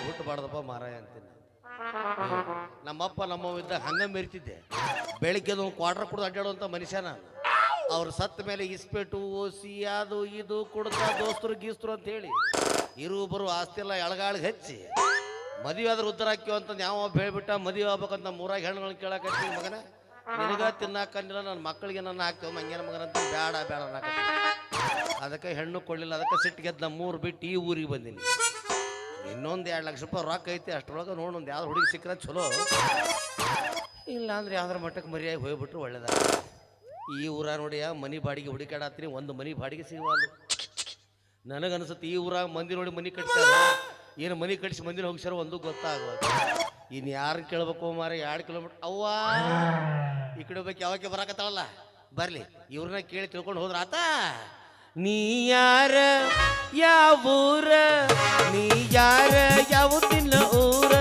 ಹುಟ್ಟಬಾರ್ದಪ್ಪ ಮಾರಾಯ ಅಂತೀನಿ. ನಮ್ಮಪ್ಪ ನಮ್ಮವ್ವ ಇದ್ದಾಗ ಹಂಗ ಮೆರಿತಿದ್ದೆ. ಬೆಳಿಗ್ಗೆ ಒಂದು ಕ್ವಾರ್ಟರ್ ಕುಡ್ದು ಅಡ್ಡಾಡುವಂಥ ಮನುಷ್ಯ ನಾನು. ಅವ್ರು ಸತ್ತ ಮೇಲೆ ಇಸ್ಪೇಟು ಓಸಿ ಅದು ಇದು ಕುಡ್ದ ದೋಸ್ತರು ಗೀಸ್ತರು ಅಂತ ಹೇಳಿ ಇರು ಬರು ಆಸ್ತಿ ಎಲ್ಲ ಎಳಗಾಳಿಗೆ ಹಚ್ಚಿ ಮದುವೆ ಆದ್ರೆ ಉದ್ದಾರ ಹಾಕ್ಯವ ಅಂತ ಯಾವ ಹೇಳ್ಬಿಟ್ಟ ಮದುವೆ ಆಗ್ಬೇಕಂತ ಮೂರಾಗ ಹೆಣ್ಣುಗಳನ್ನ ಕೇಳಕತ್ತೀನಿ. ಮಗನ ನಿನಗ ತಿನ್ನಾಕಂದಿಲ್ಲ ನನ್ನ ಮಕ್ಕಳಿಗೆ ನನ್ನ ಹಾಕ್ತೇವೆ ಮಂಗೇನ ಮಗನಂತ ಬೇಡ ಬೇಡ ಅನ್ನಕ. ಅದಕ್ಕೆ ಹೆಣ್ಣು ಕೊಡಲಿಲ್ಲ. ಅದಕ್ಕೆ ಸಿಟ್ಟಿಗೆದ್ದು ನಮ್ಮೂರು ಬಿಟ್ಟು ಈ ಊರಿಗೆ ಬಂದೀನಿ. ಇನ್ನೊಂದು 2 ಲಕ್ಷ ರೂಪಾಯಿ ರೊಕ್ಕ ಐತಿ. ಅಷ್ಟರೊಳಗೆ ನೋಡಿ ಒಂದು ಯಾವ್ದು ಹುಡುಗಿ ಸಿಕ್ಕರೆ ಚಲೋ, ಇಲ್ಲ ಅಂದ್ರೆ ಯಾವ್ದಾರ ಮಟ್ಟಕ್ಕೆ ಮರಿಯಾಗಿ ಹೋಗ್ಬಿಟ್ರು ಒಳ್ಳೇದ. ಈ ಊರ ನೋಡಿ ಮನಿ ಬಾಡಿಗೆ ಹುಡುಕಾಡತ್ತೀನಿ, ಒಂದು ಮನಿ ಬಾಡಿಗೆ ಸಿಗವಲ್ಲ. ನನಗನ್ಸುತ್ತೆ ಈ ಊರಾಗ ಮಂದಿ ನೋಡಿ ಮನಿ ಕಟ್ಸ್ಯಾರ, ಏನು ಮನಿ ಕಟ್ಸಿ ಮಂದಿನ ಹೋಗ್ಸ್ಯಾರ ಒಂದು ಗೊತ್ತಾಗಲ್ಲ. ಇನ್ನು ಯಾರು ಕೇಳ್ಬೇಕು ಮಾರ 2 ಕಿಲೋಮೀಟ್ರ್ ಅವ್ವ ಈ ಕಡೆ ಬೇಕು ಯಾವಕ್ಕೆ ಬರಾಕತ್ತಾವಲ್ಲ ಬರ್ಲಿ ಇವ್ರನ್ನ ಕೇಳಿ ತಿಳ್ಕೊಂಡು ಹೋದ್ರ ಆತ. ನೀ ಯಾರ ಯಾವೂರ, ನೀ ಯಾರ ಯಾವತ್ತಿನ ಊರ,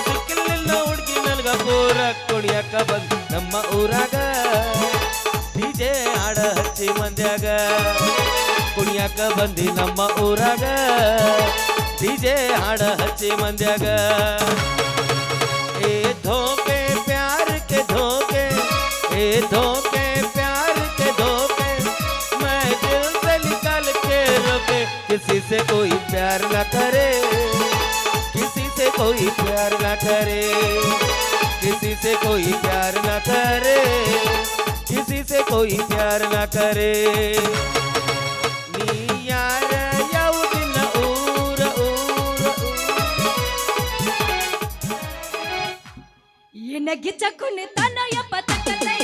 ಸಿಕ್ಕಿಲ್ಲ ಹುಡುಗಿ ನಲ್ಗ ಊರ ಕುಣಿಯಕ್ಕ ಬಂದು ನಮ್ಮ ಊರಾಗ ಡಿಜೆ ಹಾಡ ಹಚ್ಚಿ ಮಂದ್ಯಾಗ. ಕುಣಿಯಕ್ಕ ಬಂದಿ ನಮ್ಮ ಊರಾಗ ಡಿಜೆ ಹಾಡ ಹಚ್ಚಿ ಮಂದ್ಯಾಗ. ए धोखे प्यार के धोखे, ए धोखे प्यार के धोखे, मैं दिल से निकाल के रोके. किसी से कोई प्यार न करे, किसी से कोई प्यार न करे, किसी से कोई प्यार न करे, किसी से कोई प्यार न करे. नी यार याउदिन ऊर ऊर ಏನ ಗಿಚ್ಚಕ್ಕುನಿ ತನ್ನ ಯಪ್ಪ ತಕ್ಕದೈ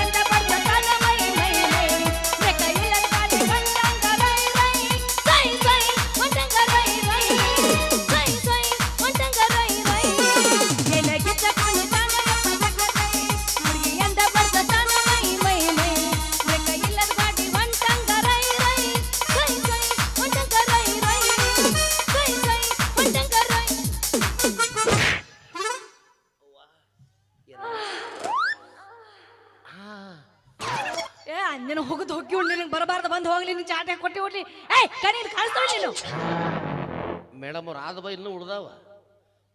ಎಂದ ಬಂದ ತನ್ನ ಮೈ ಮೈ ಮೈ ಲೆಕ್ಕ ಇಲ್ಲ ಕಾಡಿ ಬಂದಂಗ ರೈ ರೈ ಸೈ ಸೈ ಬಂದಂಗ ರೈ ರೈ ಸೈ ಸೈ ಬಂದಂಗ ರೈ ರೈ. ಏನ ಗಿಚ್ಚಕ್ಕುನಿ ತನ್ನ ಯಪ್ಪ ತಕ್ಕದೈ ಎಂದ ಬಂದ ತನ್ನ ಮೈ ಮೈ ಮೈ ಲೆಕ್ಕ ಇಲ್ಲ ಕಾಡಿ ಬಂದಂಗ ರೈ ರೈ ಸೈ ಸೈ ಬಂದಂಗ ರೈ ರೈ ಸೈ ಸೈ ಬಂದಂಗ ರೈ. ಏ ಅಂಜನ ಹೋಗುದು ಹೋಗಿ ನಿನಗೆ ಬರಬಾರ್ದು ಬಂದು ಹೋಗ್ಲಿ ನೀನು ಚಾಟ ಕೊಟ್ಟಿ ಹೋಗ್ಲಿ. ಏಯ್ ಕಣ್ಣೀರು ಕಾಣಿಸ್ತಾವೆ ನೀನು. ಮೇಡಮ್ ಅವ್ರು ಆದ ಬೈ ಇನ್ನೂ ಉಳ್ದಾವ.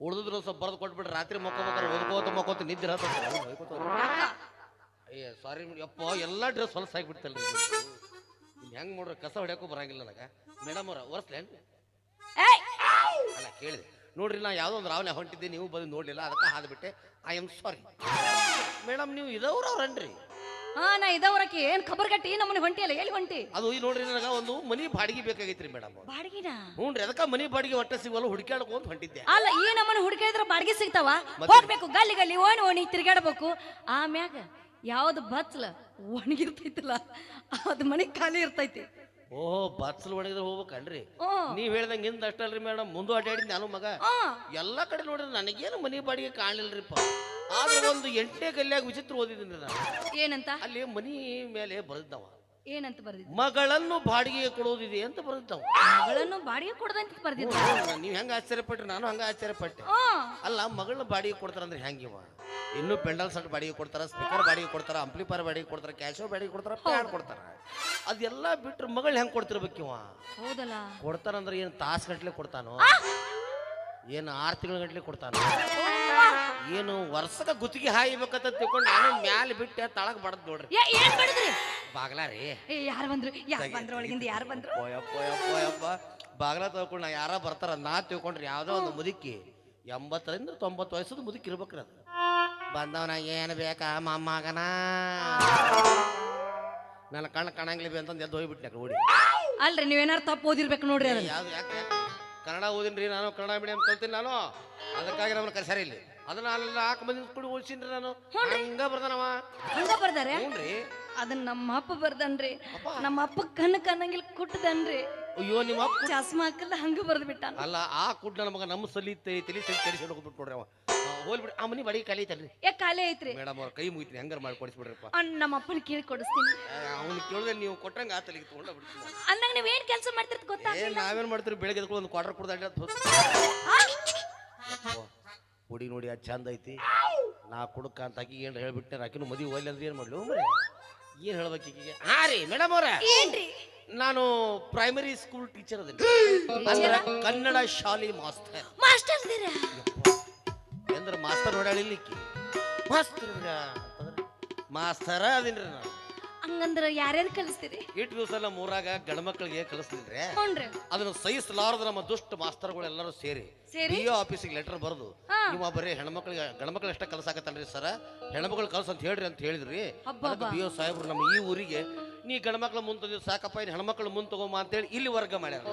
ಉಳ್ದಿದ್ರು ಸ್ವಲ್ಪ ಬರೆದು ಕೊಟ್ಬಿಟ್ರೆ ರಾತ್ರಿ ಮಕ್ಕೋಬೇಕಾದ್ರೆ ಓದ್ಕೋತ ನಿದ್ದೆ ಅಯ್ಯ ಸಾರಿ ಯಪ್ಪ ಎಲ್ಲ ಡ್ರೆಸ್ ಹೊಲಸ ಆಗಿಬಿಡ್ತಲ್ಲ. ಹೆಂಗೆ ನೋಡ್ರಿ ಕಸ ಹೊಡ್ಯಾಕೂ ಬರಂಗಿಲ್ಲ ನನಗೆ. ಮೇಡಮ್ ಅವ್ರ ಒರೆಸ್ಲೇನು ಅಲ್ಲ ಕೇಳಿದೆ ನೋಡ್ರಿ. ನಾ ಯಾವುದೋ ಒಂದು ರಾವಣೆ ಹೊಂಟಿದ್ದೆ, ನೀವು ಬಂದು ನೋಡಲಿಲ್ಲ, ಅದಕ್ಕೆ ಹಾದ್ಬಿಟ್ಟೆ. I am sorry madam. ನೀವು ಇದವ್ರವ್ರನ್ರಿ? ಹಾ ನಾ ಇದವರಕ್ಕೆ ಏನ್ ಖಬರ್ ಗಟ್ಟಿ ನಮ್ಮನೆ ಹೊಂಟಿ ಅಲ್ಲ ಎಲ್ಲಿ ಹೊಂಟಿ? ಅದು ಈ ನೋಡ್ರಿ ನನಗೆ ಒಂದು ಮನಿ ಬಾಡಿಗೆ ಬೇಕಾಗೈತ್ರಿ ಮೇಡಮ್. ಬಾಡಿಗೆನ? ಹ್ಞೂ ರೀ. ಅದಕ್ಕೆ ಮನಿ ಬಾಡಿಗೆ ಒಟ್ಟೆ ಸಿಗಲ್ಲ ಹುಡುಕಾಡ್ಕೊಂತ ಹೊಂಟಿದ್ದೆ. ಅಲ್ಲ ಈ ನಮ್ಮನೆ ಹುಡುಕಿದ್ರೆ ಬಾಡಿಗೆ ಸಿಗ್ತಾವ? ಹೋಗ್ಬೇಕು ಗಲ್ಲಿ ಗಲ್ಲಿ ಓಣಿ ಓಣಿ ತಿರ್ಗಾಡ್ಬೇಕು. ಆಮ್ಯಾಗ ಯಾವ್ದು ಬಚ್ಚಲ ಒಣಗಿರ್ತೈತಲ್ಲ ಅದ್ ಮನೆ ಖಾಲಿ ಇರ್ತೈತಿ. ಓಹೋ ಬಚ್ಚಲ್ ಒಣಗಿದ್ರೆ ಹೋಗ್ಬೇಕನ್ರಿ? ನೀವ್ ಹೇಳ್ದಂಗೆ ಹಿಂದ ಅಷ್ಟಲ್ರಿ ಮೇಡಮ್, ಮುಂದೆ ಅಡ್ಡಾಡಿದ್ ನಾನು ಮಗ ಎಲ್ಲ ಕಡೆ ನೋಡಿದ್ರೆ ನನಗೇನು ಮನಿ ಬಾಡಿಗೆ ಕಾಣಲಿಲ್ರಿಪ್ಪ. ಆದ್ರೆ ಒಂದು 8ನೇ ಗಲ್ಲಿಯಾಗ ವಿಚಿತ್ರ ಓದಿದ್ದೀನಿ ನಾನು. ಏನಂತ? ಅಲ್ಲಿ ಮನಿ ಮೇಲೆ ಬರೆದವ ಏನಂತ ಬರ್ದಿದ್ದ? ಮಗಳನ್ನು ಬಾಡಿಗೆ ಕೊಡೋದಿದೆ ಅಂತ ಬರೆದವ. ಮಗಳನ್ನು ಬಾಡಿಗೆ ಕೊಡದಂತ ಬರ್ದಿದ್ದ. ನೀವ್ ಹೆಂಗ ಆಶ್ಚರ್ಯಪಟ್ರಿ, ನಾನು ಹಂಗ ಆಶ್ಚರ್ಯಪಟ್ಟೆ. ಅಲ್ಲ ಮಗಳನ್ನ ಬಾಡಿಗೆ ಕೊಡ್ತಾರಂದ್ರೆ ಹೆಂಗಿವ? ಇನ್ನು ಪೆಂಡಲ್ ಸೆಟ್ ಬಾಡಿಗೆ ಕೊಡ್ತಾರ, ಸ್ಪೀಕರ್ ಬಾಡಿಗೆ ಕೊಡ್ತಾರ, ಅಂಪ್ಲಿಫೈರ್ ಬಾಡಿಗೆ ಕೊಡ್ತಾರ, ಕ್ಯಾಶೋ ಬಾಡಿಗೆ ಕೊಡ್ತಾರ, ಪ್ಯಾನ್ ಕೊಡ್ತಾರ. ಅದೆಲ್ಲ ಬಿಟ್ರೆ ಮಗಳ್ ಹೆಂಗ್ ಕೊಡ್ತಿರ್ಬೇಕಿವ? ಹೌದಲ್ಲ. ಕೊಡ್ತಾರಂದ್ರೆ ಏನು ತಾಸು ಗಟ್ಲೆ ಕೊಡ್ತಾನೋ, ಏನು 6 ತಿಂಗಳ ಗಟ್ಲೆ ಕೊಡ್ತಾನೋ, ಏನು ವರ್ಷಕ್ಕೆ ಗುತ್ತಿಗೆ ಹಾಯ್ಬೇಕಂತ ತಿಳ್ಕೊಂಡು ನಾನು ಮ್ಯಾಲೆ ಬಿಟ್ಟೆ ತಳಗ್ ಬಡದ್ ನೋಡ್ರಿ. ಏನ್ ಮಾಡಿದ್ರಿ? ಬಾಗ್ಲಾ ರೀ. ಯಾರು ಬಂದ್ರು? ಯಾರು ಬಂದ್ರು ಒಳಗಿಂದ? ಯಾರು ಬಂದ್ರು? ಯಪ್ಪ ಬಾಗ್ಲ ತಗೊಂಡು ಯಾರ ಬರ್ತಾರ ನಾ ತಿಳ್ಕೊಂಡ್ರಿ. ಯಾವ್ದೋ ಒಂದು ಮುದುಕಿ 80ರಿಂದ 90 ವಯಸ್ಸದ ಮುದುಕಿ ಇರ್ಬೇಕ್ರಿ. ಅದು ಬಂದವನ ಏನು ಬೇಕಾ ಮೊಮ್ಮಗನ, ನನ್ನ ಕಣ್ಣು ಕಾಣಂಗಿಲ್ಲ ಅಂತಂದು ಎದ್ದು ಹೋಗ್ಬಿಟ್ನೆ ಓಡಿ. ಅಲ್ರಿ ನೀವೇನಾರು ತಪ್ಪು ಓದಿರ್ಬೇಕು ನೋಡ್ರಿ. ಅದನ್ನ ಯಾವ್ದು ಯಾಕೆ ಕನ್ನಡ ಓದಿನ್ರಿ ನಾನು, ಕನ್ನಡ ಮೀಡಿಯಂ ಕಲ್ತೀನಿ ನಾನು. ಅದಕ್ಕಾಗಿ ನಮ್ಮನ್ನ ಕರ್ಸಾರ ಇಲ್ಲಿ. ಅದನ್ನ ಅಲ್ಲ 4 ಮಂದಿ ಕೂಡ ಓದಿಸಿನ್ರಿ ನಾನು. ಹಂಗ ಬರ್ದಾನವ. ಹಂಗ ಬರ್ದಾರೆ? ಹ್ಞೂನ್ರಿ. ಅದನ್ನ ನಮ್ಮ ಅಪ್ಪ ಬರ್ದನ್ರಿ. ನಮ್ಮ ಅಪ್ಪ ಕಣ್ಣು ಕಣ್ಣಂಗಿಲ್ಲ ಕುಟ್ಟದನ್ರಿ. ಅಯ್ಯೋ ನಿಮ್ಮ ಅಪ್ಪ ಚಸ್ಮಾ ಹಾಕಲ್ಲ ಹಂಗ ಬರ್ದು ಬಿಟ್ಟ. ಅಲ್ಲ ಆ ಕುಡ್ ನನ್ನ ಮಗ ನಮ್ಮ ತಲಿ ಕೆಡಿಸ್ಕೊಂಡು ಹೋಗ್ಬಿಟ್ಟು ನೋಡ್ರಿ. ಅವ ಹೋಲ್ಬಿಡಿ ಆ ಮನಿ ಬಾಡಿಗೆ ಖಾಲಿ ಐತಲ್ರಿ? ಖಾಲಿ ಐತ್ರಿ ಮೇಡಮ್ ಅವ್ರ ಕೈ ಮುಗಿತೀನಿ, ಹೆಂಗಾರ ಮಾಡಿ ಕೊಡಿಸ್ಬಿಡ್ರಪ್ಪ. ನಮ್ಮ ಅಪ್ಪನ ಕೇಳಿ ಕೊಡಿಸ್ತೀನಿ. ಅವ್ನು ಕೇಳಿದ್ರೆ ನೀವು ಕೊಟ್ಟಂಗೆ ಆ ತಲೆಗೆ ತೊಗೊಂಡ ಬಿಡ್ತೀನಿ. ಅಂದಾಗ ನೀವ್ ಏನ್ ಕೆಲಸ ಮಾಡ್ತಿರ್ತ ಗೊತ್ತಾ? ನಾವೇನ್ ಮಾಡ್ತೀವಿ ಬೆಳಗ್ಗೆ ಒಂದು ಕ್ವಾರ್ಟರ್ ಕುಡ್ದ ಹುಡಿ ನೋಡಿ ಅದು ಚಂದ ಐತಿ. ನಾ ಕುಡುಕ ಅಂತ ಆಕಿ ಏನ್ ಹೇಳ್ಬಿಟ್ಟೆ. ಆಕಿನೂ ಮದುವೆ ಒಲ್ಲೆ ಅಂದ್ರೆ ಏನ್ ಮಾಡ್ಲಿ? ಏನ್ ಹೇಳ್ಬೇಕು ಈಗಿಗೆ? ಹಾ ರೀ ಮೇಡಮ್ ಅವ್ರ, ಏನ್ರಿ? ನಾನು ಪ್ರೈಮರಿ ಸ್ಕೂಲ್ ಟೀಚರ್ ಅದೀನಿ, ಅಂದ್ರೆ ಕನ್ನಡ ಶಾಲೆ ಮಾಸ್ತರ್. ಮಾಸ್ಟರ್ ಇದೀರ? ಎಂದ್ರ ಮಾಸ್ತರ್ ನೋಡಾಳಿಲಿಕ್ಕಿ ಮಾಸ್ತರ್ ಮಾಸ್ತರ ಅದೀನ್ರಿ ನಾನು. ಹಂಗಂದ್ರ ಯಾರ್ಯಾರು ಕಲಿಸ್ತೀರಿ? ಇಟ್ಟು ದಿವಸ ನಮ್ಮ ಊರಾಗ ಗಂಡ್ಮಕ್ಳಿಗೆ ಕಲಿಸ್ತಿಲ್ರಿ, ಹ್ಞೂನ್ರಿ. ಅದನ್ನ ಸಹಿಸಲಾರದ ನಮ್ಮ ದುಷ್ಟ ಮಾಸ್ತರ್ಗಳು ಎಲ್ಲರೂ ಸೇರಿ ಡಿಒ ಆಫೀಸಿಗೆ ಲೆಟರ್ ಬರೆದು ನೀವು ಬರೀ ಹೆಣ್ಮಕ್ಳಿಗೆ ಗಂಡ್ಮಕ್ಳು ಎಷ್ಟ ಕಲ್ಸಾಕತ್ತಲ್ರಿ ಸರ, ಹೆಣ್ಮಕ್ಳು ಕಲ್ಸ ಅಂತ ಹೇಳ್ರಿ ಅಂತ ಹೇಳಿದ್ರಿ. BO ಸಾಹೇಬ್ರು ನಮ್ಮ ಈ ಊರಿಗೆ ನೀ ಗಂಡ್ಮಕ್ಳ ಮುಂದೆ ಸಾಕಪ್ಪ, ಇನ್ನು ಹೆಣ್ಮಕ್ಳು ಮುಂದೆ ತಗೋಮ ಅಂತೇಳಿ ಇಲ್ಲಿ ವರ್ಗ ಮಾಡ್ಯಾರ.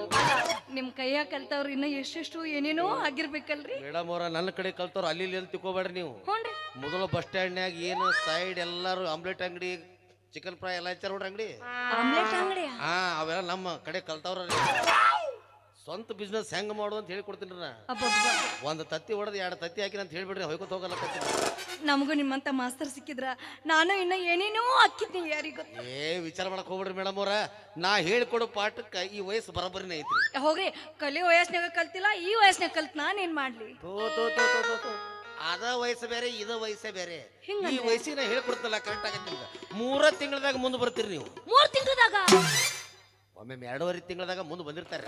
ನಿಮ್ ಕೈಯಾಗ ಕಲ್ತವ್ರು ಇನ್ನ ಎಷ್ಟೆಷ್ಟು ಏನೇನೋ ಆಗಿರ್ಬೇಕಲ್ರಿ? ಮೇಡಮ್ ಅವ್ರ ನನ್ನ ಕಡೆ ಕಲ್ತವ್ರು ಅಲ್ಲಿ ಇಲ್ಲಿ ಅಂತ ತಿಳ್ಕೊಬೇಡ್ರಿ ನೀವು. ಹ್ಞೂನ್ರಿ. ಮೊದಲು ಬಸ್ ಸ್ಟ್ಯಾಂಡ್ನ್ಯಾಗ ಏನು ಸೈಡ್ ಎಲ್ಲಾರು ಆಮ್ಲೆಟ್ ಅಂಗಡಿ, ಚಿಕನ್ ಫ್ರೈ ಎಲ್ಲ ಹಚ್ಚಾರ ನೋಡ್ರಿ ಅಂಗಡಿ. ಆಮ್ಲೆಟ್ ಅಂಗಡಿ? ಹಾ, ಅವೆಲ್ಲ ನಮ್ಮ ಕಡೆ ಕಲ್ತವ್ರ. ಸ್ವಂತ ಬಿಸ್ನೆಸ್ ಹೆಂಗ್ ಮಾಡೋದು ಅಂತ ಹೇಳಿ ಕೊಡ್ತೀನಿ ನಾ. ಒಂದ್ ತತ್ತಿ ಹೊಡೆದು 2 ತತ್ತಿ ಹಾಕಿನ ಅಂತ ಹೇಳ್ಬಿಡ್ರಿ, ಹೊಯ್ಕೊತ ಹೋಗಲ್ಲ. ನಮಗೂ ನಿಮ್ಮಂತ ಮಾಸ್ತರ್ ಸಿಕ್ಕಿದ್ರ ನಾನು ಇನ್ನ ಏನೇನೋ ಹಾಕಿದ್ನಿ, ಯಾರಿಗ ವಿಚಾರ ಮಾಡಕ್ ಹೋಗ್ಬಿಡ್ರಿ ಮೇಡಮ್ ಅವ್ರ, ನಾ ಹೇಳ್ಕೊಡೋ ಪಾಠಕ್ಕ ಈ ವಯಸ್ಸು ಬರೋಬ್ಬರಿನೇ ಐತ್ರಿ. ಹೋಗ್ರಿ, ಕಲಿ ವಯಸ್ಸಿನಾಗ ಕಲ್ತಿಲ್ಲ, ಈ ವಯಸ್ಸಿನಾಗ ಕಲ್ತ್ ನಾನೇನ್ ಮಾಡ್ಲಿ? ಅದ ವಯಸ್ಸು ಬೇರೆ, ಇದ ವಯಸ್ಸೇ ಬೇರೆ. ಈ ವಯಸ್ಸಿನ ಹೇಳ್ಕೊಡ್ತಲ್ಲ ಕರೆಕ್ಟ್ ಆಗತ್ತೆ. 3 ತಿಂಗಳದಾಗ ಮುಂದೆ ಬರ್ತೀರಿ ನೀವು. 3 ತಿಂಗಳದಾಗ? ಒಮ್ಮೆ 2.5 ತಿಂಗಳದಾಗ ಮುಂದೆ ಬಂದಿರ್ತಾರೆ.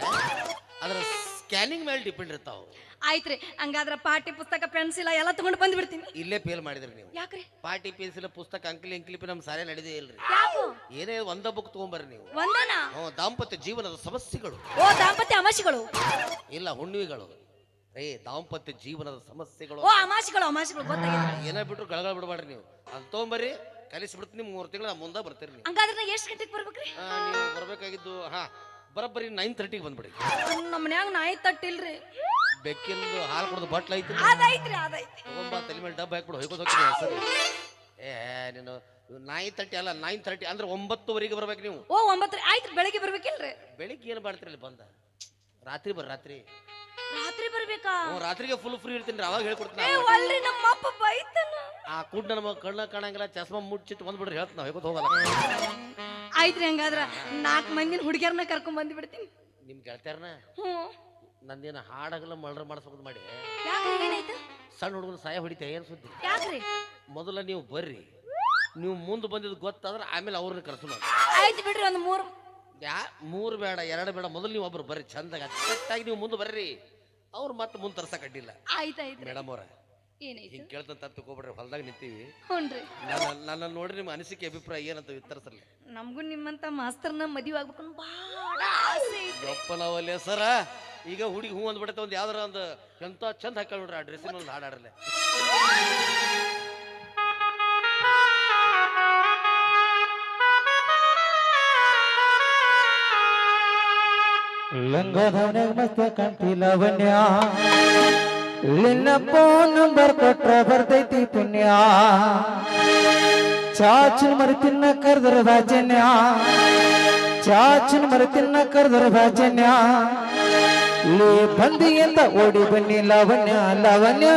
ಅದ್ರ ಸ್ಕ್ಯಾನಿಂಗ್ ಮೇಲೆ ಡಿಪೆಂಡ್ ಇರ್ತಾವ. ಆಯ್ತ್ರಿ, ಹಂಗಾದ್ರ ಪಾಠ್ಯ ಪುಸ್ತಕ ಪೆನ್ಸಿಲ್ ಎಲ್ಲ ತಗೊಂಡು ಬಂದ್ ಬಿಡ್ತೀನಿ. ಇಲ್ಲೇ ಫೇಲ್ ಮಾಡಿದ್ರಿ ನೀವು. ಯಾಕ್ರಿ? ಪಾಟಿ ಪೆನ್ಸಿಲ್ ಪುಸ್ತಕ ಅಂಕಲಿ ಅಂಕಲಿಪಿ ನಮ್ ಸಾಲೆ ನಡೆದೇ ಇಲ್ರಿ. ಏನೇ ಒಂದ ಬುಕ್ ತಗೊಂಬರ್ರಿ ನೀವು. ಒಂದನ? ದಾಂಪತ್ಯ ಜೀವನದ ಸಮಸ್ಯೆಗಳು. ಓ, ದಾಂಪತ್ಯ ಅಮಾಸಿಗಳು? ಇಲ್ಲ, ಹುಣ್ಣಿಗಳು. ದಾಂಪತ್ಯ ಜೀವನದ ಸಮಸ್ಯೆಗಳು. ಓ, ಅಮಾಸಿಗಳು ಗೊತ್ತಾಗಿದೆ. ಏನ ಬಿಟ್ರು ಗಳಗಳ ಬಿಡಬೇಡ್ರಿ ನೀವು. ಅದು ತಗೊಂಬರ್ರಿ, ಕಲಿಸ್ಬಿಡ್ತೀನಿ. 3 ತಿಂಗಳ ಮುಂದೆ ಬರ್ತೀರಿ ನೀವು. ಹಂಗಾದ್ರೆ ನಾ ಎಷ್ಟು ಗಂಟೆಗೆ ಬರ್ಬೇಕ್ರಿ? ನೀವು ಬರ್ಬೇಕಾಗಿದ್ದು ಬರೋಬ್ಬರಿ 9:30ಗೆ ಬಂದ್ಬಿಡಿ. ನಮ್ಮ ಮನ್ಯಾಗ ನಾಯಿ ತಟ್ಟಿಲ್ರಿ. ಬೆಕ್ಕಿಂದು ಹಾಲು ಕುಡ್ದು ಬಟ್ಲ ಐತಿ, ಅದೈತ್ರಿ. ತಗೊಂಬ, ತಲೆ ಮೇಲೆ ಡಬ್ಬ ಹಾಕ್ಬಿಡು, ಹೊಯ್ಕೋತ ಹೋಗ್ತೀನಿ ಹೆಸರು. ನೀನು 9:30 ಅಲ್ಲ, 9:30 ಅಂದ್ರೆ 9:00 ಬರ್ಬೇಕು ನೀವು. ಓ, 9 ಆಯ್ತು. ಬೆಳಿಗ್ಗೆ ಬರ್ಬೇಕಿಲ್ರಿ? ಬೆಳಿಗ್ಗೆ ಏನು ಮಾಡ್ತೀರಿ ಬಂದ? ರಾತ್ರಿ ಬರ್ರಿ. ರಾತ್ರಿ ಬರ್ಬೇಕಾ? ರಾತ್ರಿಗೆ ಫುಲ್ ಫ್ರೀ ಇರ್ತೀನಿ, ಅವಾಗ ಹೇಳ್ಕೊಡ್ತೀನಿ. ಅಲ್ರಿ, ನಮ್ಮ ಅಪ್ಪ ಬೈತಾನ. ಆ ಕುಡ್ ನಮ್ಮ ಕಣ್ಣ ಕಾಣಂಗಿಲ್ಲ, ಚಸ್ಮಾ ಮುಚ್ಚಿಟ್ಟು ಬಂದ್ಬಿಡ್ರಿ, ಹೇಳ್ತ ನಾವು ಹೇಳ್ಕೊತ ಹೋಗಲ್ಲ. ಆಯ್ತ್ರಿ, ಹಂಗಾದ್ರ 4 ಮಂದಿನ ಹುಡುಗಿಯರ್ನ ಕರ್ಕೊಂಡ್ ಬಂದ್ ಬಿಡ್ತೀನಿ. ನಿಮ್ ಗೆಳತ್ಯಾರನ? ನಂದೇನ ಹಾಡಾಗಲ್ಲ ಮರ್ಡರ್ ಮಾಡಿಸ್ಬೇಕು ಮಾಡಿ. ಸಣ್ಣ ಹುಡುಗನ ಸಾಯ ಹೊಡಿತೆ, ಏನ್ ಸುದ್ದಿ? ಯಾಕ್ರಿ? ಮೊದಲ ನೀವು ಬರ್ರಿ, ನೀವು ಮುಂದೆ ಬಂದಿದ್ದು ಗೊತ್ತಾದ್ರೆ ಆಮೇಲೆ ಅವ್ರನ್ನ ಕರ್ಸೋಣ. ಆಯ್ತು ಬಿಡ್ರಿ, ಒಂದು 3 ಬೇಡ, 2 ಬೇಡ, ಮೊದಲು ನೀವು ಒಬ್ರು ಬರ್ರಿ, ಚಂದಾಗ ಅಚ್ಚಟ್ಟಾಗಿ ನೀವು ಮುಂದೆ ಬರ್ರಿ. ಅವ್ರು ಮತ್ತೆ ಮುಂದೆ ತರ್ಸಕ್ ಅಡ್ಡಿಲ್ಲ. ಆಯ್ತಾಯ್ತು ಮೇಡಮ್ ಅವ್ರ, ಏನಾಯ್ತು? ಹಿಂಗೆ ಕೇಳ್ತಂತ ತಗೋಬಿಡ್ರಿ, ಹೊಲ್ದಾಗ ನಿಂತೀವಿ. ಹ್ಞೂನ್ರಿ. ನನ್ನ ನೋಡಿ ನಿಮ್ಮ ಅನಿಸಿಕೆ ಅಭಿಪ್ರಾಯ ಏನಂತ ವಿತರಿಸಲಿ. ನಮಗೂ ನಿಮ್ಮಂತ ಮಾಸ್ತರ್ನ ಮದುವೆ ಆಗ್ಬೇಕು ಬಹಳ ಆಸೆ ಐತೆ. ಯಪ್ಪ, ನಾವಲ್ಲೇ ಸರ ಈಗ ಹುಡುಗಿ ಹೂ ಅಂದ್ಬಿಡುತ್ತೆ, ಒಂದು ಯಾವ್ದಾರ ಒಂದು ಎಂತ ಚಂದ ಹಾಕಿ ನೋಡ್ರಿ, ಆ ಡ್ರೆಸ್ಸಿನ ಒಂದು ಹಾಡಾಡ್ರಲ್ಲ. ಲಂಗದವನಾಗ ಮಸ್ತ ಕಂಠಿಲ ವನ್ಯ, ನಿನ್ನ ನಂಬರ್ ಕೊಟ್ರ ಬರ್ತೈತಿ ಪುಣ್ಯ. ಚಾಚಿನ ಮರಿತಿನ್ನ ಕರ್ದರ ವಾಚನ್ಯ, ಚಾಚಿನ ಮರಿತಿನ್ನ ಕರ್ದರ ವಾಚನ್ಯ. ಲೇ ಬಂದಿಯಿಂದ ಓಡಿ ಬನ್ನಿ ಲಾವಣ್ಯ, ಲಾವಣ್ಯ.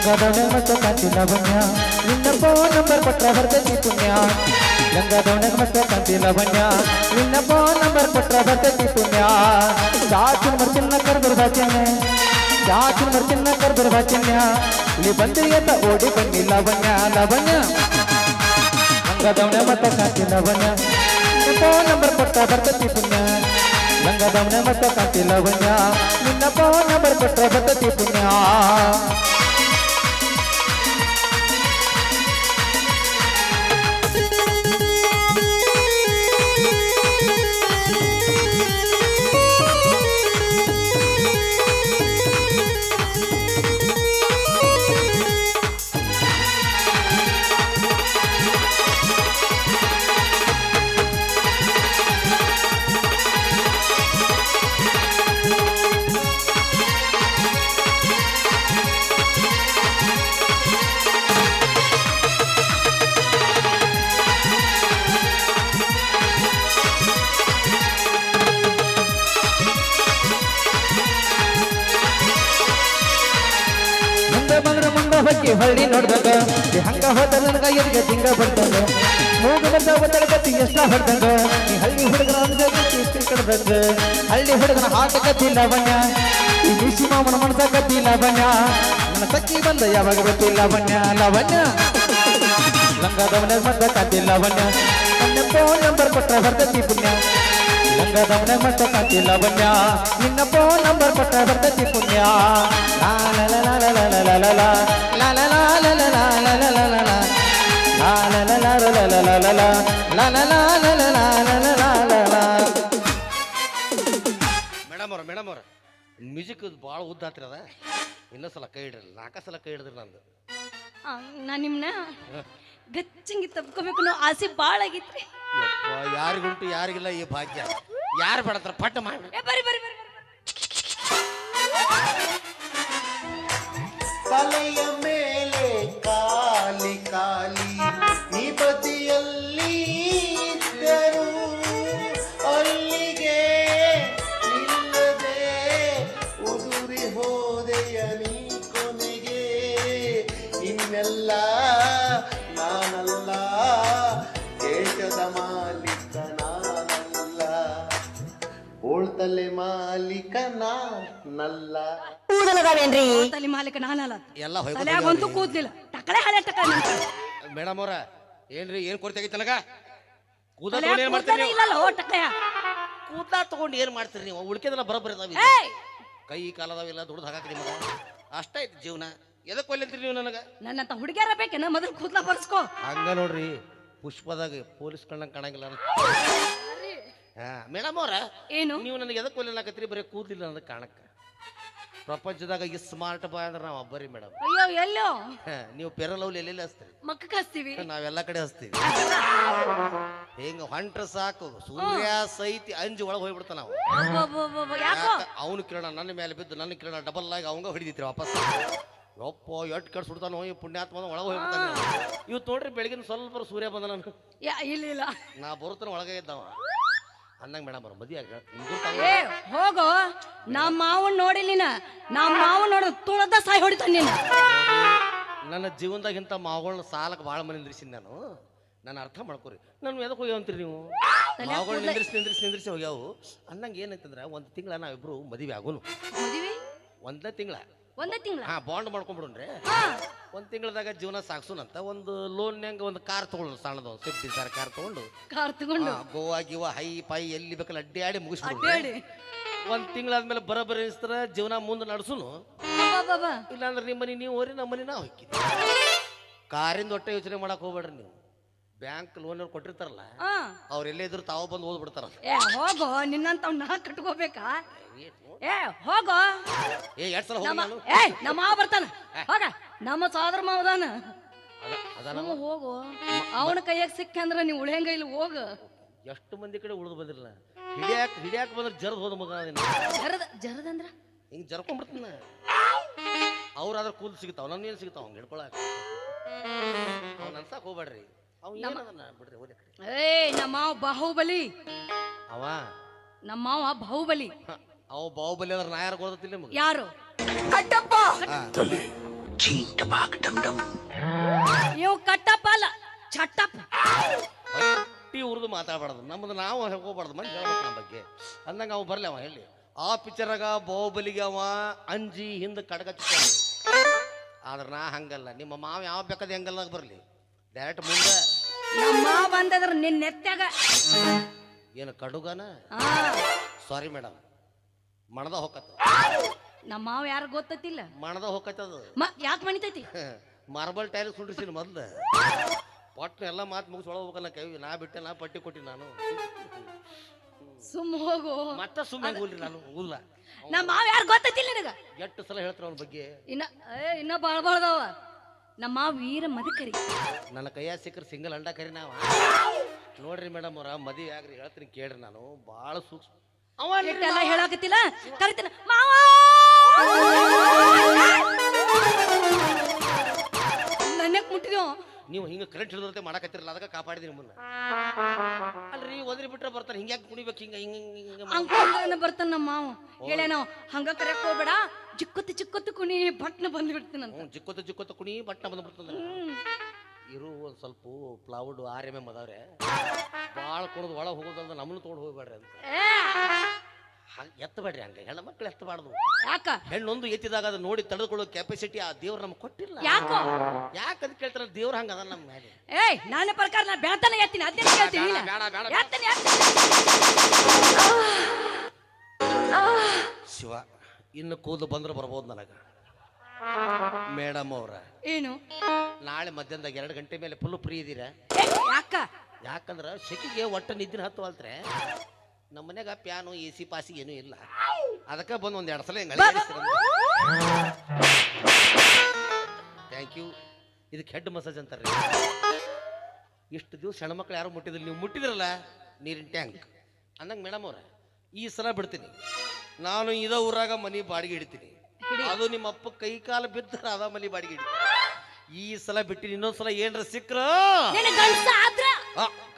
ಲಂಗದವನಾಗ ಮಸ್ತ ಕಂಠಿಲ ವನ್ಯ, ನಿನ್ನ ಫೋನ್ ನಂಬರ್ ಕೊಟ್ರ ಬರ್ತೈತಿ ಪುಣ್ಯ. ಲಂಗದವನಾಗ ಮಸ್ತ ಕಂಠಿಲ ವನ್ಯ, ನಿನ್ನ ಫೋನ್ ನಂಬರ್ ಕೊಟ್ರ ಬರ್ತೈತಿ ಪುಣ್ಯ. ಚಾಚಿನ ಮರ್ತಿನ್ನ ಕರ್ದರ ವಾಚನ್ಯ, ಚಾಚಿನ ಮರ್ತಿನ್ನ ಕರ್ದರ ವಾಚನ್ಯ. ಇಲ್ಲಿ ಬಂದಿಯತ್ತ ಓಡಿ ಬನ್ನಿ ಲಾವಣ್ಯ, ಲಾವಣ್ಯ. ಲಂಗದವನಾಗ ಮಸ್ತ ಕಂಠಿಲ ವನ್ಯ, ನಿನ್ನ ಫೋನ್ ನಂಬರ್ ಕೊಟ್ರ ಬರ್ತೈತಿ ಪುಣ್ಯ. ಲಂಗದವನಾಗ ಮಸ್ತ ಕಂಠಿಲ ವನ್ಯ, ನಿನ್ನ ಫೋನ್ ನಂಬರ್ ಕೊಟ್ರ ಬರ್ತೈತಿ ಪುಣ್ಯ. ಆಕಿ ಹೊಳ್ಳಿ ನೋಡ್ದಂಗ ನೀ ಹಂಗ ಹೋದ ನನಗ ಎಲ್ಲಿಗೆ ತಿಂಗ ಬರ್ತಂಗ ಮೂಗ ಬಂದ ಒತ್ತಡಗತಿ ಎಷ್ಟ ಹೊಡ್ದಂಗ ನೀ ಹಳ್ಳಿ ಹುಡುಗನ ಅಂಜಿ ಕಡ್ದಂಗ ಹಳ್ಳಿ ಹುಡುಗನ ಹಾಕ ಕತ್ತಿಲ್ಲ ಬಣ್ಣ ಈ ಬಿಸಿ ಮಾಮನ ಮನಸ ಕತ್ತಿಲ್ಲ ಬಣ್ಣ ನನ್ನ ಸಕ್ಕಿ ಬಂದ ಯಾವಾಗ ಗೊತ್ತಿಲ್ಲ ಬಣ್ಣ ಲವಣ್ಯ ಲಂಗದವನ ಮತ ಕತ್ತಿಲ್ಲ ಬಣ್ಣ ನನ್ನ ಫೋನ್ ನಂಬರ್ ಕೊಟ್ಟ ಬರ್ತತಿ ಪುಣ್ಯ ಲಂಗದವನ ಮತ ಕತ್ತಿಲ್ಲ ಬಣ್ಣ ನಿನ್ನ ಫೋನ್ ನಂಬರ್ ಕೊಟ್ಟ ಬರ್ತತಿ ಪುಣ್ಯ ಲಾ ಲಾ ಲಾ ಲಾ ಲಾ ಲಾ ಲಾ ಲಾ ಲಾ ಲಾ ಲಾ ಲಾ ಲಾ ಲಾ ಲಾ ಲಾ ಲಾ ಲಾ ಲಾ ಮೇಡಮ್ ಅವ್ರ ಮ್ಯೂಸಿಕ್ ಭಾಳ ಉದ್ದ ಹತ್ತಿರದ ಇನ್ನೊಂದ್ಸಲ ಕೈ ಹಿಡ್ರಿ 4 ಸಲ ಕೈ ಹಿಡಿದ್ರಿ ನಂದು ನಾನು ನಿಮ್ಮನ್ನ ಗಚ್ಚಂಗಿ ತಪ್ಕೋಬೇಕು ಅನ್ನೋ ಆಸೆ ಭಾಳ ಆಗಿತ್ರಿ ಯಾರಿಗುಂಟು ಯಾರಿಗಿಲ್ಲ ಈ ಭಾಗ್ಯ ಯಾರು ಬೇಡತ್ರ ಪಟ್ಟ ಮಾಡಿ ಬರ್ರಿ ಬರ್ರಿ ಬರ್ರಿ ತಲೆಯ ಮೇಲೆ ಕಾಲಿ ಕಾಲಿ ಈ ಬದಿಯಲ್ಲಿ ಇದ್ದರು ಅಲ್ಲಿಗೆ ನಿಲ್ಲದೆ ಉದುರಿ ಹೋದೆಯ ನೀ ಕೊನೆಗೆ ಇನ್ನೆಲ್ಲ ನಾನಲ್ಲ ದೇಶದ ಮಾಲೀಕ ನಾನಲ್ಲ ಓಳ್ತಲೆ ಮಾಲೀಕ ನಾನಲ್ಲ ತಲೆ ಮಾಲೀಕ ನಾನಲ್ಲ ಎಲ್ಲ ತಲೆಯಾಗಂತೂ ಕೂದ್ಲಿಲ್ಲ ಟಕಳೆ ಹಳೆ ಟಕಳೆ ಮೇಡಮ್ ಅವ್ರ ಏನ್ರಿ ಏನ್ ಕೊರತೆ ನನಗ ಕೂದ ತಲೆಯಾಗ ಏನ್ ಮಾಡ್ತೀರಿ ನೀವು ಇಲ್ಲಲ್ಲ ಓ ಟಕಳೆಯ ಕೂದಲ ತಗೊಂಡು ಏನ್ ಮಾಡ್ತೀರಿ ನೀವು ಉಳ್ಕೆದೆಲ್ಲ ಬರೋಬ್ಬರಿ ಅದಾವ ಏಯ್ ಕೈ ಕಾಲದಾವೆಲ್ಲ ದುಡ್ದು ಹಾಕಾಕ್ರಿ ಮಗ ಅಷ್ಟಾಯ್ತು ಜೀವನ ಎದಕ್ಕೆ ಒಲ್ಲೆಂತೀರಿ ನೀವು ನನಗ ನನ್ನಂತ ಹುಡುಗಿಯರ ಬೇಕೇನ ಮೊದಲು ಕೂದ್ಲ ಬರ್ಸ್ಕೋ ಹಂಗ ನೋಡ್ರಿ ಪುಷ್ಪದಾಗ ಪೊಲೀಸ್ ಕಣ್ಣಂಗೆ ಕಾಣಂಗಿಲ್ಲ ಹಾ ಮೇಡಮ್ ಅವ್ರ ಏನು ನೀವು ನನಗೆ ಎದಕ್ಕೆ ಒಲ್ಲೆನಾಕತ್ರಿ ಬರೀ ಕೂದಲಿಲ್ಲ ಅನ್ನೋದು ಕಾಣಕ್ಕ ಪ್ರಪಂಚದಾಗ ಈ ಸ್ಮಾರ್ಟ್ ಬಾಯ್ ಅಂದ್ರೆ ನಾವು ಒಬ್ಬರಿ ಮೇಡಮ್ ಅಯ್ಯೋ ಎಲ್ಲೋ ನೀವು ಪೆರಲವ್ಲಿ ಎಲ್ಲೆಲ್ಲಿ ಹಚ್ತೀರಿ ಮಕ್ಕಕ್ಕೆ ಹಚ್ತೀವಿ ನಾವೆಲ್ಲ ಕಡೆ ಹಚ್ತೀವಿ ಹಿಂಗ ಹೊಂಟ್ರ ಸಾಕು ಸೂರ್ಯ ಸೈತಿ ಅಂಜಿ ಒಳಗೆ ಹೋಗ್ಬಿಡ್ತಾನ ನಾವು ಯಾಕೋ ಅವನು ಕಿರಣ ನನ್ನ ಮೇಲೆ ಬಿದ್ದು ನನ್ನ ಕಿರಣ ಡಬಲ್ ಆಗಿ ಅವಂಗ ಹೊಡಿದಿತ್ರಿ ವಾಪಸ್ ಯಪ್ಪ ಎಟ್ ಕಟ್ ಸುಡ್ತಾನೋ ಈ ಪುಣ್ಯಾತ್ಮ ಒಳಗೆ ಹೋಗ್ಬಿಡ್ತಾನೆ ಇವತ್ತು ನೋಡ್ರಿ ಬೆಳಗಿನ ಸ್ವಲ್ಪ ಸೂರ್ಯ ಬಂದ ನಾನು ಇಲ್ಲ ಇಲ್ಲ ನಾ ಬರುತ್ತಾನ ಒಳಗೆ ಇದ್ದವ ಅಂದಂಗ ಮೇಡಮ್ ಅವ್ರ ಮದಿ ಆಗ ಏ ಹೋಗೋ ನಮ್ಮ ಮಾವನ್ ನೋಡಿಲ್ಲ ನಮ್ಮ ಮಾವನ್ ನೋಡ ತುಳದ ಸಾಯಿ ಹೊಡಿತಾನ ನೀನು ನನ್ನ ಜೀವನದಾಗ ಇಂಥ ಮಾವುಗಳನ್ನ ಸಾಲಕ್ಕೆ ಭಾಳ ಮಂದಿ ನಿಂದ್ರಿಸಿನಿ ನಾನು ಅರ್ಥ ಮಾಡ್ಕೊರಿ ನಾನು ಎದಕ್ಕೆ ಹೋಗ್ಯಾವಂತೀರಿ ನೀವು ಮಾವುಗಳು ನಿಂದ್ರಿಸಿ ಹೋಗ್ಯಾವು ಅಂದಂಗೆ ಏನೈತಂದ್ರೆ ಒಂದು ತಿಂಗಳ ನಾವಿಬ್ರು ಮದುವೆ ಆಗೋನು ಮದುವೆ ಒಂದೇ ತಿಂಗಳ ತಿಂಗಳ ಬಾಂಡ್ ಮಾಡ್ಕೊಂಡ್ಬಿಡ್ರಿ ಒಂದು ತಿಂಗಳದಾಗ ಜೀವನ ಸಾಕ್ಸುನಂತ ಒಂದು ಲೋನ್ಯಾಗ ಒಂದು ಕಾರ್ ತಗೊಳ್ಳೋದು ಸಣ್ಣದು ಒಂದು ಸ್ವಿಫ್ಟ್ ಡಿಸೈರ್ ಕಾರ್ ತಗೊಂಡು ಕಾರ್ ತಗೊಂಡು ಗೋವಾ ಗಿವಾ ಹೈ ಪೈ ಎಲ್ಲಿ ಬೇಕಲ್ಲ ಅಡ್ಡಿ ಮುಗಿಸ್ಬಿಡ್ರಿ ಒಂದು ತಿಂಗಳಾದ್ಮೇಲೆ ಬರೋಬ್ಬರಿ ಅನಿಸ್ತಾರ ಜೀವನ ಮುಂದೆ ನಡೆಸುನು ಇಲ್ಲಾಂದ್ರೆ ನಿಮ್ಮ ಮನೆ ನೀವು ಹೋರಿ ನಮ್ಮ ಮನೆ ನಾವು ಹೋಗ್ತೀವಿ ಕಾರಿಂದ ಒಟ್ಟೆ ಯೋಚನೆ ಮಾಡಕ್ ಹೋಗ್ಬೇಡ್ರಿ ನೀವು ಬ್ಯಾಂಕ್ ಲೋನ್ ಕೊಟ್ಟಿರ್ತಾರಲ್ಲ ಅವ್ರು ಎಲ್ಲೇ ಇದ್ರು ತಾವು ಬಂದು ಓದ್ಬಿಡ್ತಾರ ಏ ಹೋಗೋ ನಿನ್ನಂತ ನಾ ಕಟ್ಕೋಬೇಕಾ ಏ ಹೋಗೋ ಎರಡ್ ಸಲ ಹೋಗಿ ನಾನು ಏ ನಮ್ಮ ಮಾವ ಬರ್ತಾನ ಹೋಗ ನಮ್ಮ ಸೋದರ ಮಾವದಾನ ಹೋಗು ಅವನ ಕೈಯಾಗ ಸಿಕ್ಕ ಅಂದ್ರ ನೀವು ಉಳಿಯಂಗ ಇಲ್ಲಿ ಹೋಗ ಎಷ್ಟು ಮಂದಿ ಕಡೆ ಉಳಿದು ಬಂದಿರಲ್ಲ ಹಿಡಿಯಾಕ ಬಂದ್ರೆ ಜರ್ದ್ ಹೋದ ಮಗ ಜರದಂದ್ರ ಹಿಂಗ್ ಜರ್ಕೊಂಡ್ಬಿಡ್ತಾನ ಅವ್ರಾದ್ರ ಕೂಲ್ ಸಿಗ್ತಾವ ನನ್ನ ಏನ್ ಸಿಗ್ತಾವ ಹಂಗ ಹಿಡ್ಕೊಳಕ ಅವ್ನ ಅನ್ಸಕ್ ಹೋಗ್ಬೇಡ್ರಿ ಬಿಡ್ರಿ ಹೋದ ಏ ನಮ್ಮ ಮಾವ ಬಾಹುಬಲಿ ಅವ ನಮ್ಮ ಮಾವ ಬಾಹುಬಲಿ ಅವ ಬಾಹುಬಲಿ ಅಂದ್ರೆ ನಾ ಯಾರು ಗೊತ್ತಿಲ್ಲ ನಿಮಗೆ ಯಾರು ಇವ್ ಕಟ್ಟಪ್ಪ ಅಲ್ಲ ಚಟ್ಟಪ್ಪ ಟೀ ಉರ್ದು ಮಾತಾಡ್ಬಾರ್ದು ನಮ್ದು ನಾವು ಹೋಗ್ಬಾರ್ದು ಮಂದಿ ಹೇಳ್ಬೇಕು ನಮ್ಮ ಬಗ್ಗೆ ಅಂದಂಗ ಅವ ಬರ್ಲಿ ಅವ ಹೇಳಿ ಆ ಪಿಕ್ಚರಾಗ ಬಾಹುಬಲಿಗೆ ಅವ ಅಂಜಿ ಹಿಂದೆ ಕಡಗ ಆದ್ರೆ ನಾ ಹಂಗಲ್ಲ ನಿಮ್ಮ ಮಾವ ಯಾವ ಬೇಕಾದ ಹೆಂಗಲ್ಲಾಗ ಬರ್ಲಿ ಡೈರೆಕ್ಟ್ ಮುಂದೆ ನಮ್ಮ ಮಾವ ಬಂದದ್ರ ನಿನ್ನ ನೆತ್ತಾಗ ಏನು ಕಡುಗನ ಸಾರಿ ಮೇಡಮ್ ಮಣದ ಹೋಗತ್ತ ನಮ್ಮ ಮಾವ ಯಾರು ಗೊತ್ತಿಲ್ಲ ಮಣದ ಹೋಗತ್ತದು ಯಾಕೆ ಮಣಿತೈತಿ ಮಾರ್ಬಲ್ ಟೈಲ್ ಸುಂಡ್ರಿಸಿನ ಮೊದ್ಲು ಪಟ್ನ ಎಲ್ಲ ಮಾತು ಮುಗಿಸ್ ಒಳಗೋಗಲ್ಲ ಕೈ ನಾ ಬಿಟ್ಟೆ ನಾ ಪಟ್ಟಿ ಕೊಟ್ಟಿ ನಾನು ಸುಮ್ಮ ಹೋಗು ಮತ್ತೆ ಸುಮ್ಮನೆ ಹೋಗ್ಲಿ ನಾನು ಉಲ್ಲ ನಮ್ಮ ಮಾವ ಯಾರು ಗೊತ್ತಿಲ್ಲ ನಿನಗ ಎಷ್ಟು ಸಲ ಹೇಳ್ತಾರ ಅವನ ಬಗ್ಗೆ ಇನ್ನ ಬಾಳ್ಬಾಳ್ದವ ನಮ್ಮ ಮಾವ ವೀರ ಮದಕರಿ ನನ್ನ ಕೈಯಾಗ ಸಿಕ್ಕರೆ ಸಿಂಗಲ್ ಅಂಡ ಕರಿ ನಾವ ನೋಡ್ರಿ ಮೇಡಮ್ ಅವ್ರ ಮದುವೆ ಆಗ್ರಿ ಹೇಳ್ತೀನಿ ಕೇಳ್ರಿ ನಾನು ಭಾಳ ಸೂಕ್ಷ್ಮ ಎಲ್ಲ ಹೇಳಾಕತ್ತಿಲ್ಲ ಕರಿತೀನಿ ಮಾವ ನನ್ನಕ್ ಮುಟ್ಟಿದ್ಯೋ ನೀವು ಹಿಂಗೆ ಕರೆಂಟ್ ಹಿಡಿದಂತೆ ಮಾಡಕತ್ತಿರಲ್ಲ ಅದಕ್ಕೆ ಕಾಪಾಡಿದಿ ನಿಮ್ಮನ್ನ ಅಲ್ರಿ ಒದರಿ ಬಿಟ್ರೆ ಬರ್ತಾರೆ ಹಿಂಗ್ಯಾಕೆ ಕುಣಿಬೇಕು ಹಿಂಗ ಹಿಂಗ ಹಿಂಗ ಹಂಗ ಬರ್ತಾನ ನಮ್ಮ ಮಾವು ಹೇಳೇನೋ ಹಂಗ ಕರೆಕ್ ಹೋಗ್ಬೇಡ ಚಿಕ್ಕತ್ತು ಚಿಕ್ಕತ್ತು ಕುಣಿ ಬಟ್ನ ಬಂದ್ಬಿಡ್ತೀನಂತ ಜಿಕ್ಕೊತ್ತ ಕುಣಿ ಬಟ್ಟ ಬಂದ್ಬಿಡ್ತದ ಇರು ಒಂದು ಸ್ವಲ್ಪ ಪ್ಲೌಡ್ ಆರ್ಎಂಎಂ ಅದಾವ್ರೆ ಭಾಳ ಕುಡ್ದು ಒಳಗೆ ಹೋಗೋದಲ್ದ ನಮ್ಮನ್ನು ತೊಗೊಂಡು ಹೋಗ್ಬೇಡ್ರಿ ಅಂತ ಎತ್ತಬೇಡ್ರಿ ಹಂಗೆ ಹೆಣ್ಣು ಮಕ್ಕಳು ಎತ್ತಬಾರ್ದು ಯಾಕ ಹೆಣ್ಣೊಂದು ಎತ್ತಿದಾಗ ಅದು ನೋಡಿ ತಡೆದುಕೊಳ್ಳೋ ಕೆಪಾಸಿಟಿ ಆ ದೇವ್ರು ನಮ್ಗೆ ಕೊಟ್ಟಿಲ್ಲ ಯಾಕೋ ಯಾಕಂತ ಕೇಳ್ತಾರ ದೇವ್ರ ಹಂಗ ಅದ ನಮ್ಮ ಮೇಲೆ ಏಯ್ ನನ್ನ ಪ್ರಕಾರ ನಾ ಬೆಳತನ ಎತ್ತೀನಿ ಅದೇ ಹೇಳ್ತೀನಿ ಎತ್ತೀನಿ ಶಿವ ಇನ್ನು ಕೂದಲು ಬಂದ್ರೆ ಬರ್ಬೋದು ನನಗೆ ಮೇಡಮ್ ಅವ್ರ ಏನು ನಾಳೆ ಮಧ್ಯಾಹ್ನದಾಗ 2 ಗಂಟೆ ಮೇಲೆ ಫುಲ್ ಫ್ರೀ ಇದ್ದೀರಾ ಯಾಕ ಯಾಕಂದ್ರೆ ಸೆಕಿಗೆ ಒಟ್ಟು ನಿದ್ದಿನ ಹತ್ತುವಲ್ತ್ರೆ ನಮ್ಮ ಮನ್ಯಾಗ ಪ್ಯಾನು ಎ ಸಿ ಪಾಸಿ ಏನೂ ಇಲ್ಲ ಅದಕ್ಕೆ ಬಂದು ಒಂದು 2 ಸಲ ಹಿಂಗೆ ಥ್ಯಾಂಕ್ ಯು ಇದಕ್ಕೆ ಹೆಡ್ ಮಸಾಜ್ ಅಂತಾರೆ ಇಷ್ಟು ದಿವಸ ಹೆಣ್ಮಕ್ಳು ಯಾರು ಮುಟ್ಟಿದ್ರು ನೀವು ಮುಟ್ಟಿದ್ರಲ್ಲ ನೀರಿನ ಟ್ಯಾಂಕ್ ಅಂದಂಗೆ ಮೇಡಮ್ ಅವ್ರ ಈ ಸಲ ಬಿಡ್ತೀನಿ ನಾನು ಇದ ಊರಾಗ ಮನೆ ಬಾಡಿಗೆ ಹಿಡಿತೀನಿ ಅದು ನಿಮ್ಮ ಅಪ್ಪ ಕೈ ಕಾಲು ಬಿದ್ದರೆ ಅದ ಮನೆ ಬಾಡಿಗೆ ಹಿಡಿತೀನಿ ಈ ಸಲ ಬಿಟ್ಟಿನಿ ಇನ್ನೊಂದ್ಸಲ ಏನ್ರ ಸಿಕ್ರ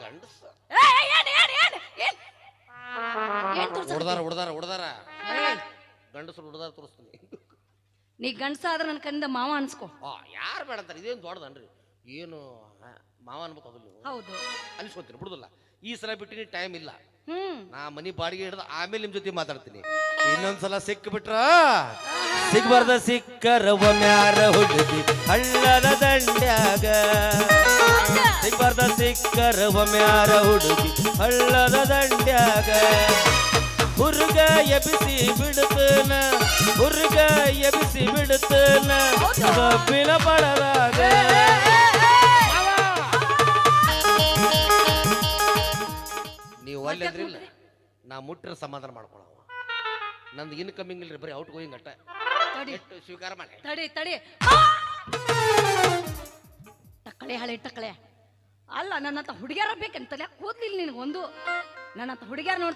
ಗಂಡಸ ಹೊಡ್ದಾರ ಗಂಡಸರು ಹೊಡ್ದಾರ ತೋರಿಸ್ತೀನಿ ನೀ ಗಂಡಸ ಆದ್ರೆ ನನ್ನ ಕಣ್ಣಿಂದ ಮಾವ ಅನ್ಸ್ಕೊ ಯಾರು ಬೇಡ ಅಂತಾರೆ ಇದೇನು ದೊಡ್ಡದನ್ರಿ ಏನು ಮಾವ ಅನ್ಬೇಕು ಅದು ನೀವು ಹೌದು ಅನಿಸ್ಕೊತೀನಿ ಬಿಡುದಿಲ್ಲ ಈ ಸಲ ಬಿಟ್ಟಿನಿ ಟೈಮ್ ಇಲ್ಲ ನಾ ಮನಿ ಬಾಡಿಗೆ ಹಿಡ್ದು ಆಮೇಲೆ ನಿಮ್ ಜೊತೆ ಮಾತಾಡ್ತೀನಿ ಇನ್ನೊಂದ್ಸಲ ಸಿಕ್ಬಿಟ್ರ ಸಿಗ್ಬಾರ್ದ ಸಿಕ್ಕರ ಒಮ್ಯಾರ ಹುಡುಗಿ ಹಳ್ಳದ ದಂಡ್ಯಾಗ ಸಿಗ್ಬಾರ್ದ ಸಿಕ್ಕರ ಒಮ್ಯಾರ ಹುಡುಗಿ ಹಳ್ಳದ ದಂಡ್ಯಾಗ ಹುರ್ಗ ಎಬಿಸಿ ಬಿಡುತ್ತನ ಹುರ್ಗ ಎಬಿಸಿ ಬಿಡುತ್ತನ ಕಬ್ಬಿನ ಪಡದಾಗ ನೀವು ಒಳ್ಳೆದ್ರಿಲ್ಲ ನಾ ಮುಟ್ರ ಸಮಾಧಾನ ಮಾಡ್ಕೊಳವ ನಂದು ಇನ್ಕಮಿಂಗ್ ಇಲ್ರಿ ಬರೀ ಔಟ್ ಗೋಯಿಂಗ್ ಅಟ್ಟ ಎಷ್ಟು ಸ್ವೀಕಾರ ಮಾಡಿ ತಡಿ ಟಕ್ಕಳೆ ಹಳೆ ಟಕ್ಕಳೆ ಅಲ್ಲ ನನ್ನ ಹತ್ರ ಹುಡುಗ್ಯಾರ ಬೇಕಂತಲ್ಲ ಕೂದ್ಲಿಲ್ಲ ನಿನಗೊಂದು ನನ್ನ ಹತ್ರ ಹುಡುಗ್ಯಾರ ನೋಡ್